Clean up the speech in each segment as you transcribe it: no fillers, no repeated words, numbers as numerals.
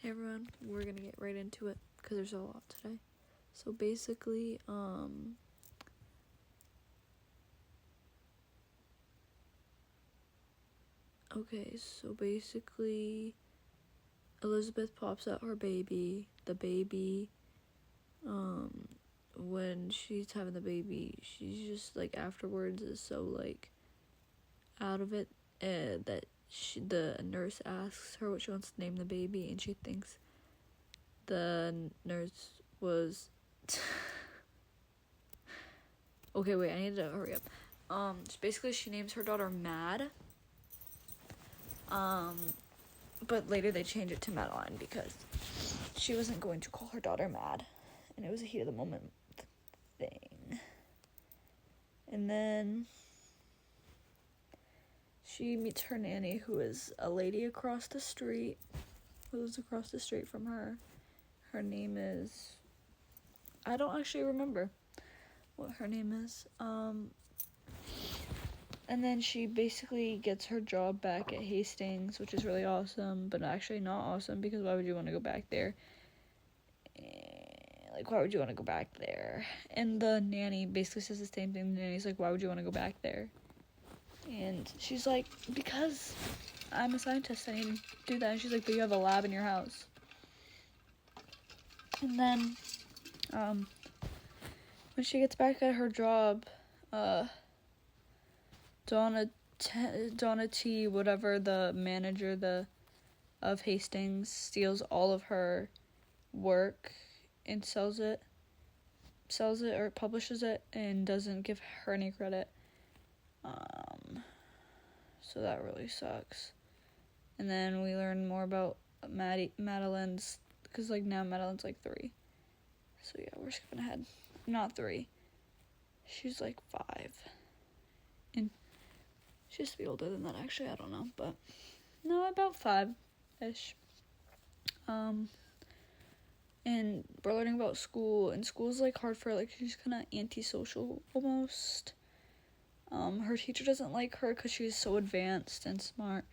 Hey everyone, we're gonna get right into it because there's a lot today. So basically, Elizabeth pops out her baby. The baby, when she's having the baby, she's just like afterwards is so like out of it that the nurse asks her what she wants to name the baby, and she thinks the nurse was. Okay, wait, I need to hurry up. Basically she names her daughter Mad. But later they change it to Madeline because she wasn't going to call her daughter Mad, and it was a heat of the moment thing. And then she meets her nanny, who is a lady across the street, who lives across the street from her. Her name is, I don't actually remember what her name is. And then she basically gets her job back at Hastings, which is really awesome, but actually not awesome because why would you want to go back there? Like, why would you want to go back there? And the nanny basically says the same thing. The nanny's like, why would you want to go back there? And she's like, because I'm a scientist, I need to do that. And she's like, but you have a lab in your house. And then, when she gets back at her job, Donna T, whatever, the manager of Hastings, steals all of her work and sells it or publishes it and doesn't give her any credit. So that really sucks. And then we learn more about Madeline's, because like now Madeline's like 3. So yeah, we're skipping ahead. Not 3. She's like 5. And she has to be older than that, actually, I don't know, but no, about 5-ish. And we're learning about school, and school's like hard for her, like she's kind of antisocial almost. Her teacher doesn't like her because she's so advanced and smart,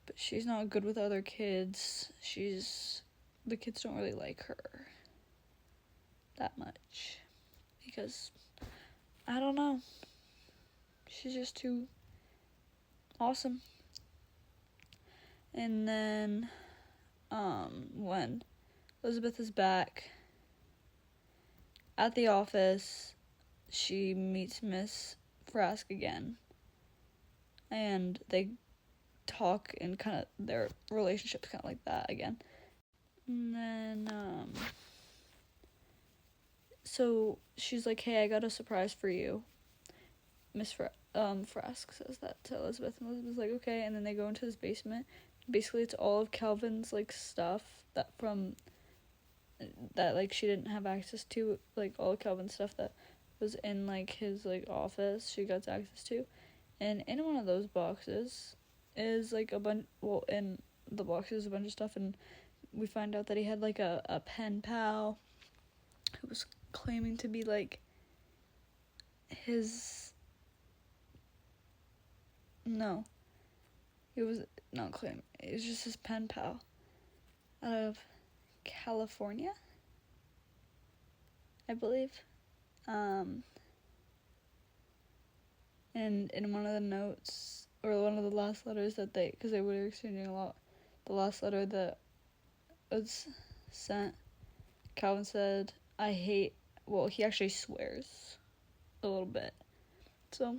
but she's not good with other kids. The kids don't really like her that much because, I don't know, she's just too awesome. And then, when Elizabeth is back at the office, she meets Miss Frask again, and they talk, and kind of their relationship's kind of like that again. And then, so she's like, hey, I got a surprise for you. Miss Frask says that to Elizabeth, and Elizabeth's like, okay. And then they go into this basement. Basically, it's all of Calvin's like stuff that like she didn't have access to, like all of Calvin's stuff that was in like his like office. She got access to, and in one of those boxes is like in the box is a bunch of stuff, and we find out that he had like a pen pal who was claiming to be like his. No, he was not claiming. It was just his pen pal out of California, I believe. And in one of the notes, or one of the last letters that because they were exchanging a lot, the last letter that was sent, Calvin said, he actually swears a little bit. So,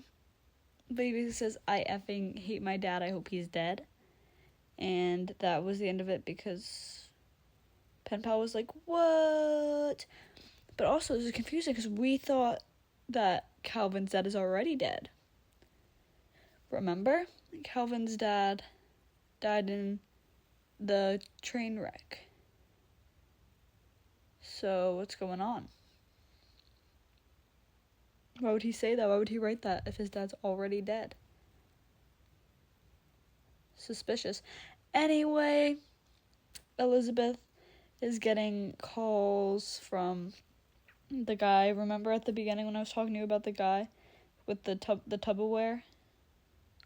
but he basically says, I effing hate my dad, I hope he's dead. And that was the end of it because Pen Pal was like, what? But also, this is confusing because we thought that Calvin's dad is already dead. Remember? Calvin's dad died in the train wreck. So, what's going on? Why would he say that? Why would he write that if his dad's already dead? Suspicious. Anyway, Elizabeth is getting calls from the guy. Remember at the beginning when I was talking to you about the guy with the Tupperware?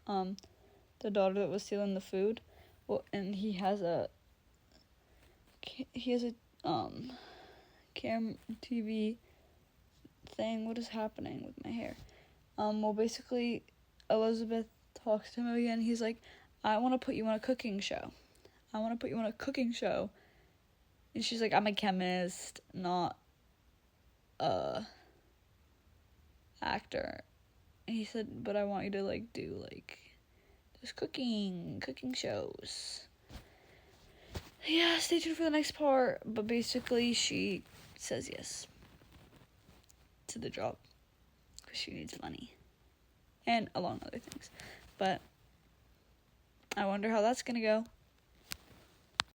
The daughter that was stealing the food? Well, and he has a he has a cam TV thing. What is happening with my hair? Well, basically, Elizabeth talks to him again. He's like, I want to put you on a cooking show. And she's like, I'm a chemist, not a actor. And he said, but I want you to, like, do, like, those cooking shows. Yeah, stay tuned for the next part. But basically, she says yes to the job. Because she needs money. And along other things. But I wonder how that's gonna go.